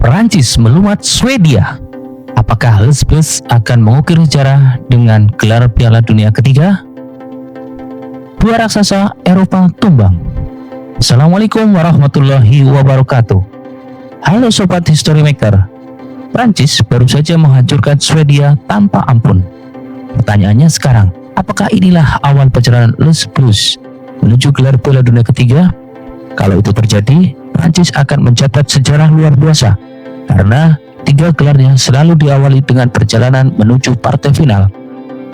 Perancis melumat Swedia. Apakah Les Bleus akan mengukir sejarah dengan gelar Piala Dunia ketiga? Dua raksasa Eropa tumbang. Assalamualaikum warahmatullahi wabarakatuh. Halo Sobat History Maker. Perancis baru saja menghancurkan Swedia tanpa ampun. Pertanyaannya sekarang, apakah inilah awal perjalanan Les Bleus menuju gelar Piala Dunia ketiga? Kalau itu terjadi, Perancis akan mencatat sejarah luar biasa karena 3 gelarnya selalu diawali dengan perjalanan menuju partai final.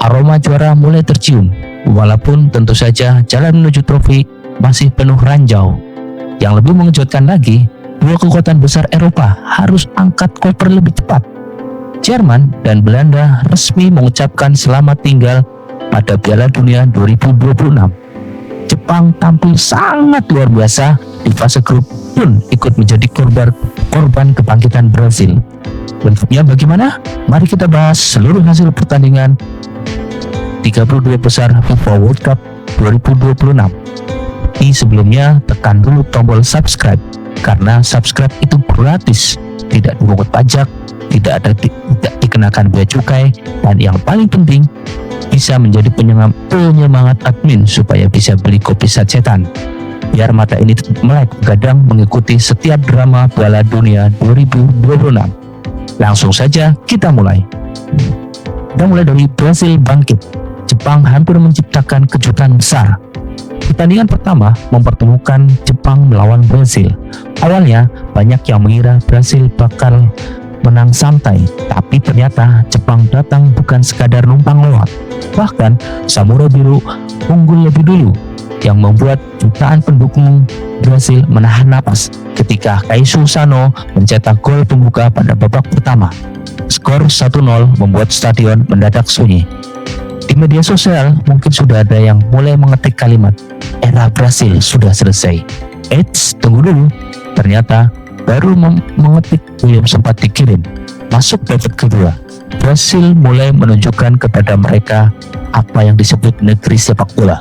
Aroma juara mulai tercium, walaupun tentu saja jalan menuju trofi masih penuh ranjau. Yang lebih mengejutkan lagi, 2 kekuatan besar Eropa harus angkat koper lebih cepat. Jerman dan Belanda resmi mengucapkan selamat tinggal pada Piala Dunia 2026. Jepang tampil sangat luar biasa di fase grup pun ikut menjadi korban kebangkitan Brasil. Bentuknya bagaimana? Mari kita bahas seluruh hasil pertandingan 32 besar FIFA World Cup 2026. Tapi sebelumnya tekan dulu tombol subscribe karena subscribe itu gratis, tidak dipungut pajak, tidak dikenakan bea cukai, dan yang paling penting bisa menjadi penyemangat admin supaya bisa beli kopi sacetan. Biar mata ini tetap melek begadang mengikuti setiap drama Piala Dunia 2026. Langsung saja kita mulai. Kita mulai dari Brasil bangkit. Jepang hampir menciptakan kejutan besar. Pertandingan pertama mempertemukan Jepang melawan Brasil. Awalnya banyak yang mengira Brasil bakal menang santai, tapi ternyata Jepang datang bukan sekadar numpang lewat. Bahkan Samurai Biru unggul lebih dulu, yang membuat jutaan pendukung Brasil menahan napas ketika Kaishu Sano mencetak gol pembuka pada babak pertama. Skor 1-0 membuat stadion mendadak sunyi. Di media sosial mungkin sudah ada yang mulai mengetik kalimat, era Brasil sudah selesai. Eits, tunggu dulu. Ternyata baru mengetik belum sempat dikirim. Masuk babak kedua, Brasil mulai menunjukkan kepada mereka apa yang disebut negeri sepak bola.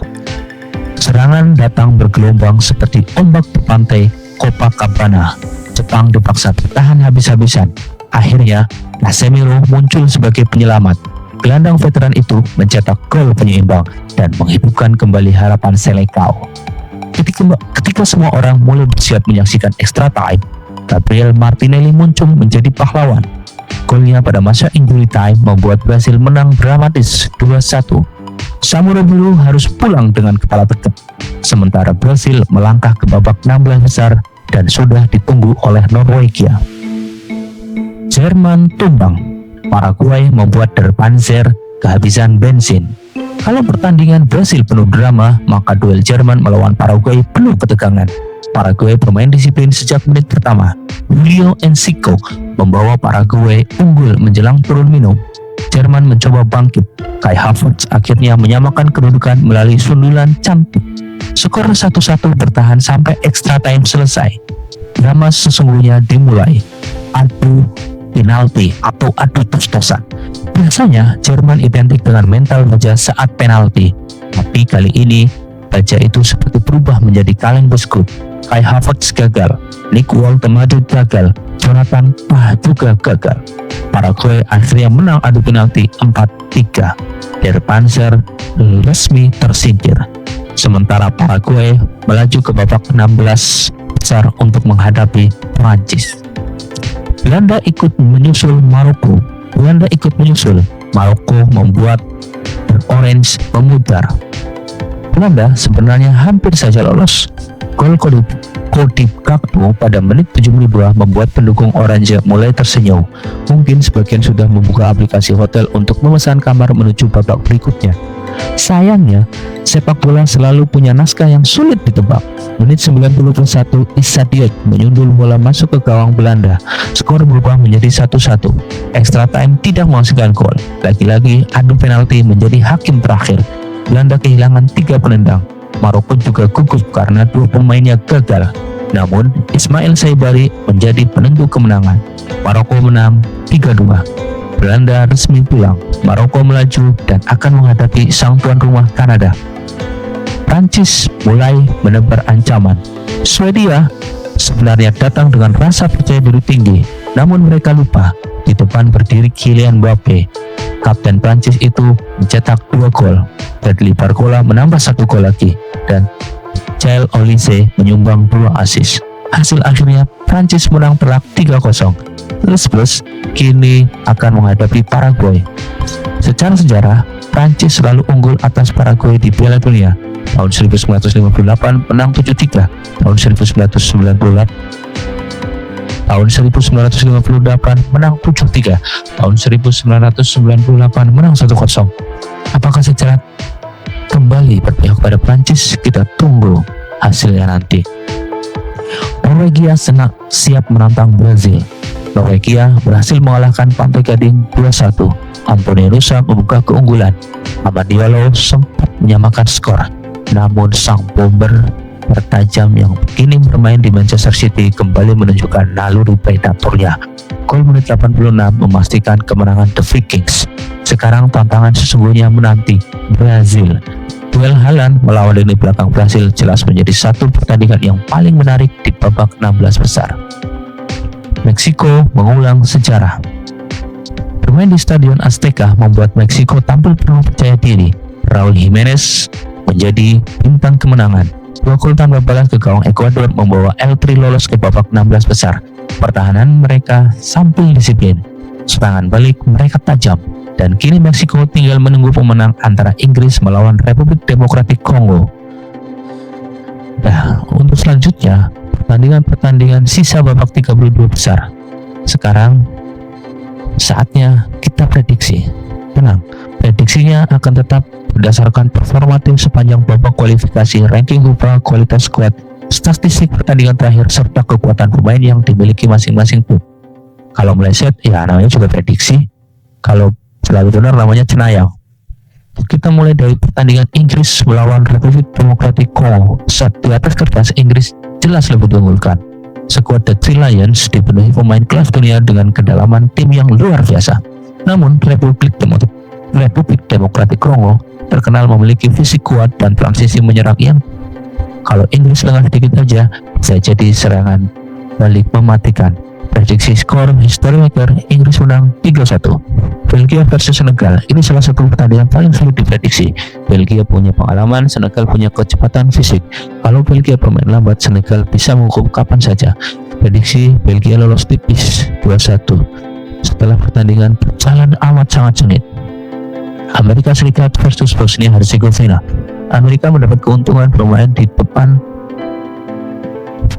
Serangan datang bergelombang seperti ombak di pantai Copacabana. Jepang dipaksa bertahan habis-habisan. Akhirnya, Casemiro muncul sebagai penyelamat. Gelandang veteran itu mencetak gol penyeimbang dan menghidupkan kembali harapan Selecao. Ketika semua orang mulai bersiap menyaksikan extra time, Gabriel Martinelli muncul menjadi pahlawan. Golnya pada masa injury time membuat Brasil menang dramatis 2-1. Samurai Biru harus pulang dengan kepala tegap, sementara Brasil melangkah ke babak 16 besar dan sudah ditunggu oleh Norwegia. Jerman tumbang. Paraguay membuat Der Panzer kehabisan bensin. Kalau pertandingan Brasil penuh drama, maka duel Jerman melawan Paraguay penuh ketegangan. Paraguay bermain disiplin sejak menit pertama. Julio Enciso membawa Paraguay unggul menjelang turun minum. Jerman mencoba bangkit. Kai Havertz akhirnya menyamakan kedudukan melalui sundulan cantik. Skor 1-1 bertahan sampai extra time selesai. Drama sesungguhnya dimulai. Adu penalti atau adu tos-tosan. Biasanya Jerman identik dengan mental baja saat penalti, tapi kali ini baja itu seperti berubah menjadi kaleng biskuit. Kai Havertz gagal, Nick Woltemade gagal, Jonathan Tah juga gagal. Paraguay akhirnya menang adu penalti 4-3. Der Panzer resmi tersingkir. Sementara Paraguay melaju ke babak 16 besar untuk menghadapi Prancis. Belanda ikut menyusul Maroko. Maroko membuat Orange memudar. Belanda sebenarnya hampir saja lolos. Gol Cody Gakpo pada menit 72 membuat pendukung Orange mulai tersenyum. Mungkin sebagian sudah membuka aplikasi hotel untuk memesan kamar menuju babak berikutnya. Sayangnya, sepak bola selalu punya naskah yang sulit ditebak. Menit 91, Issa Diop menyundul bola masuk ke gawang Belanda. Skor berubah menjadi 1-1. Extra time tidak menghasilkan gol. Lagi-lagi adu penalti menjadi hakim terakhir. Belanda kehilangan 3 penendang. Maroko juga gugup karena 2 pemainnya gagal. Namun, Ismail Saibari menjadi penentu kemenangan. Maroko menang 3-2. Belanda resmi pulang. Maroko melaju dan akan menghadapi sang tuan rumah Kanada. Prancis mulai menebar ancaman. Swedia sebenarnya datang dengan rasa percaya diri tinggi. Namun mereka lupa, di depan berdiri Kylian Mbappe. Kapten Prancis itu mencetak 2 gol, Bradley Barcola menambah 1 gol lagi, dan Michael Olise menyumbang 2 assist. Hasil akhirnya Prancis menang telak 3-0. Plus kini akan menghadapi Paraguay. Secara sejarah, Prancis selalu unggul atas Paraguay di Piala Dunia. Tahun 1958 menang 7-3, tahun 1998 menang 7-3, tahun 1998 menang 1-0. Apakah sejarah kembali berpihak pada Prancis? Kita tunggu hasilnya nanti. Norwegia siap menantang Brazil. Norwegia berhasil mengalahkan Pantai Gading 2-1. Anthony Rusa membuka keunggulan. Amad Diallo sempat menyamakan skor, namun sang bomber bertajam yang kini bermain di Manchester City kembali menunjukkan naluri predatornya. Gol menit 86 memastikan kemenangan The Vikings. Sekarang tantangan sesungguhnya menanti Brazil. Duel Haaland melawan lini belakang Brazil jelas menjadi satu pertandingan yang paling menarik di babak 16 besar. Meksiko mengulang sejarah. Bermain di Stadion Azteca membuat Meksiko tampil penuh percaya diri. Raul Jimenez menjadi bintang kemenangan. 2 gol tanpa balas ke gawang Ekuador membawa El Tri lolos ke babak 16 besar. Pertahanan mereka sampul disiplin, serangan balik mereka tajam, dan kini Meksiko tinggal menunggu pemenang antara Inggris melawan Republik Demokratik Kongo. Nah, untuk selanjutnya pertandingan sisa babak 32 besar. Sekarang saatnya kita prediksi. Tenang, prediksinya akan tetap berdasarkan performa tim sepanjang babak kualifikasi, ranking FIFA, kualitas skuad, statistik pertandingan terakhir, serta kekuatan pemain yang dimiliki masing-masing klub. Kalau meleset, ya namanya juga prediksi. Kalau selalu benar, namanya cenayang. Kita mulai dari pertandingan Inggris melawan Republik Demokratik Kongo. Saat di atas kertas, Inggris jelas lebih diunggulkan. Skuad The Three Lions dipenuhi pemain kelas dunia dengan kedalaman tim yang luar biasa. Namun Republik Demokratik Kongo terkenal memiliki fisik kuat dan transisi menyerang yang kalau Inggris lengah sedikit aja bisa jadi serangan balik mematikan. Prediksi skor History Maker, Inggris menang 3-1. Belgia versus Senegal, ini salah satu pertandingan paling sulit diprediksi. Belgia punya pengalaman, Senegal punya kecepatan fisik. Kalau Belgia bermain lambat, Senegal bisa menghukum kapan saja. Prediksi Belgia lolos tipis 2-1. Setelah pertandingan berjalan amat sangat sengit. Amerika Serikat versus Bosnia Herzegovina. Amerika mendapat keuntungan bermain di depan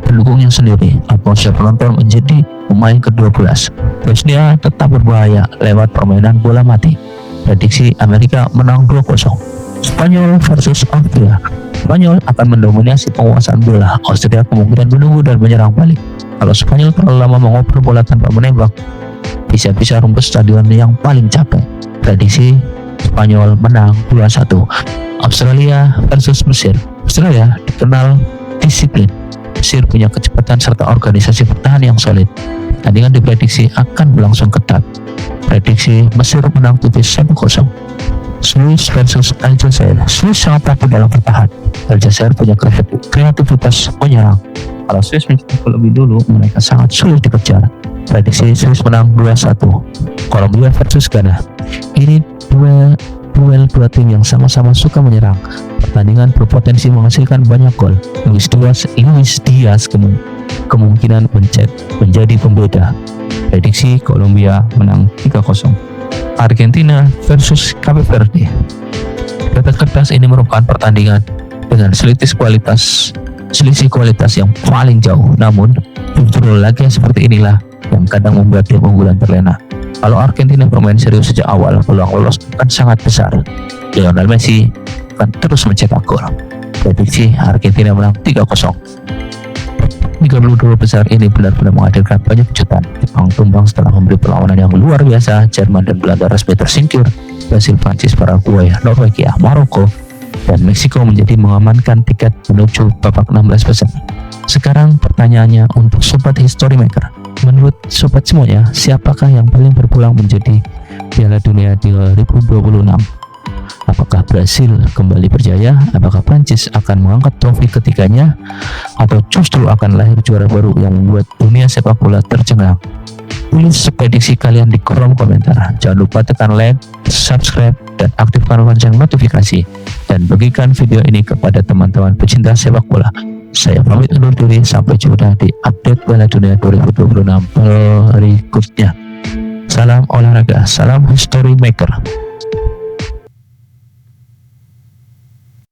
pendukungnya sendiri. Atmosfer penonton menjadi pemain ke-12. Bosnia tetap berbahaya lewat permainan bola mati. Prediksi Amerika menang 2-0. Spanyol versus Austria. Spanyol akan mendominasi penguasaan bola. Austria kemungkinan menunggu dan menyerang balik. Kalau Spanyol terlalu lama mengoper bola tanpa menembak, bisa-bisa rumput stadion yang paling capek. Prediksi Spanyol menang 2-1. Australia versus Mesir. Australia dikenal disiplin. Mesir punya kecepatan serta organisasi pertahanan yang solid. Pertandingan diprediksi akan berlangsung ketat. Prediksi Mesir menang tipis 1-0. Swiss versus Aljazair. Swiss sangat takut dalam bertahan. Aljazair punya kreativitas menyerang. Kalau Swiss mencetak lebih dulu, mereka sangat sulit dikejar. Prediksi Swiss menang 2-1. Kolombia versus Ghana. Ini duel dua tim yang sama-sama suka menyerang. Pertandingan berpotensi menghasilkan banyak gol. Luis Diaz kemungkinan menjadi pembeda. Prediksi Kolombia menang 3-0. Argentina versus Cape Verde. Di atas kertas ini merupakan pertandingan dengan selisih kualitas yang paling jauh. Namun justru laga seperti inilah yang kadang membuat tim unggulan terlena. Kalau Argentina bermain serius sejak awal, peluang lolos akan sangat besar. Lionel Messi akan terus mencetak gol. Prediksi Argentina menang 3-0. 32 besar ini benar-benar menghadirkan banyak kejutan. Jepang tumbang setelah memberi perlawanan yang luar biasa. Jerman dan Belanda resmi tersingkir. Brasil, Prancis, Paraguay, Norwegia, Maroko, dan Meksiko menjadi mengamankan tiket menuju babak 16 besar. Sekarang pertanyaannya untuk Sobat History Maker. Menurut sobat semuanya, siapakah yang paling berpulang menjadi Piala Dunia 2026? Apakah Brasil kembali berjaya? Apakah Prancis akan mengangkat trofi ketiganya? Atau justru akan lahir juara baru yang membuat dunia sepak bola tercengang? Tulis prediksi kalian di kolom komentar. Jangan lupa tekan like, subscribe, dan aktifkan lonceng notifikasi. Dan bagikan video ini kepada teman-teman pecinta sepak bola. Saya pamit undur diri, sampai jumpa di update Piala Dunia 2026 berikutnya. Salam olahraga, salam history maker.